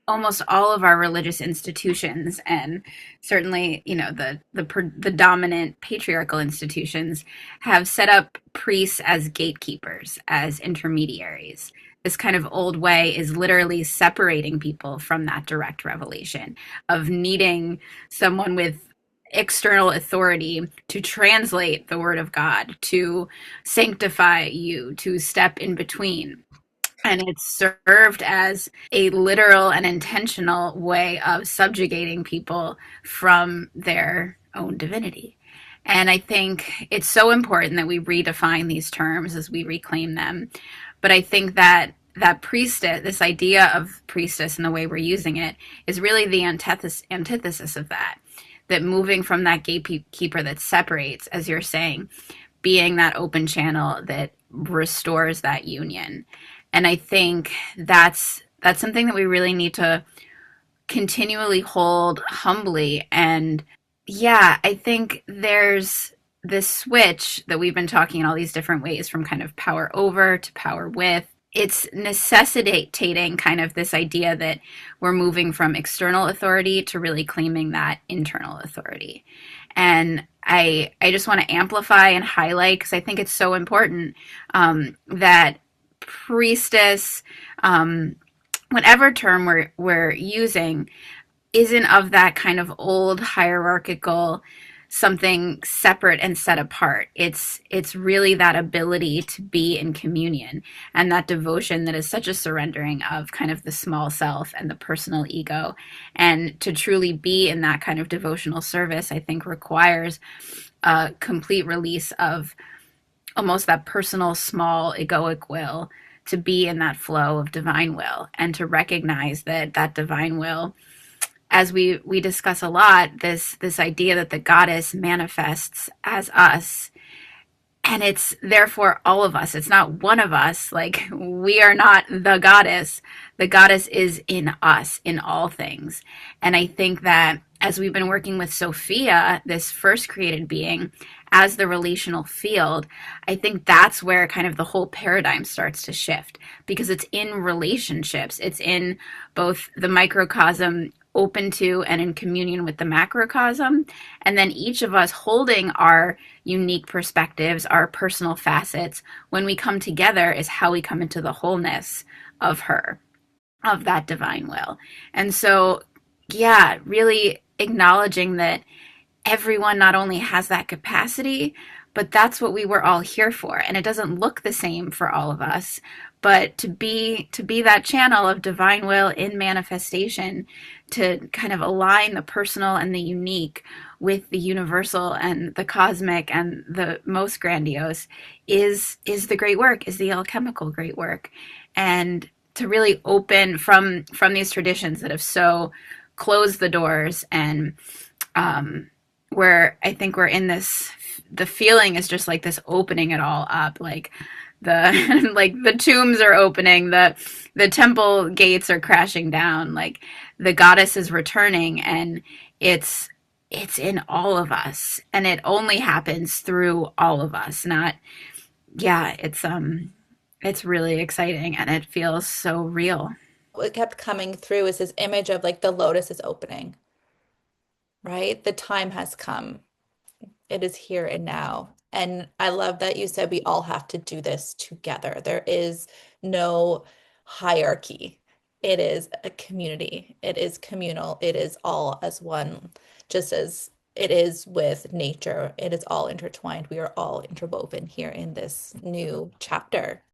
almost all of our religious institutions, and certainly, the dominant patriarchal institutions, have set up priests as gatekeepers, as intermediaries. This kind of old way is literally separating people from that direct revelation, of needing someone with external authority to translate the word of God, to sanctify you, to step in between. And it's served as a literal and intentional way of subjugating people from their own divinity. And I think it's so important that we redefine these terms as we reclaim them. But I think that priestess, this idea of priestess and the way we're using it, is really the antithesis of that. That moving from that gatekeeper that separates, as you're saying, being that open channel that restores that union. And I think that's something that we really need to continually hold humbly. And yeah, I think there's this switch that we've been talking in all these different ways, from kind of power over to power with. It's necessitating kind of this idea that we're moving from external authority to really claiming that internal authority. And I just want to amplify and highlight, because I think it's so important, that priestess, whatever term we're using, isn't of that kind of old hierarchical, something separate and set apart. It's really that ability to be in communion, and that devotion that is such a surrendering of kind of the small self and the personal ego. And to truly be in that kind of devotional service, I think, requires a complete release of almost that personal, small, egoic will, to be in that flow of divine will, and to recognize that that divine will, as we discuss a lot, this idea that the goddess manifests as us, and it's therefore all of us. It's not one of us. Like, we are not the goddess. The goddess is in us, in all things. And I think that as we've been working with Sophia, this first created being, as the relational field, I think that's where kind of the whole paradigm starts to shift, because it's in relationships. It's in both the microcosm, open to and in communion with the macrocosm, and then each of us holding our unique perspectives, our personal facets. When we come together is how we come into the wholeness of her, of that divine will. And so, yeah, really acknowledging that everyone not only has that capacity, but that's what we were all here for. And it doesn't look the same for all of us, but to be that channel of divine will in manifestation, to kind of align the personal and the unique with the universal and the cosmic and the most grandiose, is the great work, is the alchemical great work. And to really open from these traditions that have so closed the doors, and where I think we're in this, the feeling is just like this opening it all up, like the like the tombs are opening, the temple gates are crashing down, like the goddess is returning, and it's in all of us, and it only happens through all of us. Not, yeah, it's really exciting, and it feels so real. What kept coming through is this image of like the lotus is opening, right? The time has come. It is here and now. And I love that you said we all have to do this together. There is no hierarchy. It is a community. It is communal. It is all as one, just as it is with nature. It is all intertwined. We are all interwoven here in this new chapter.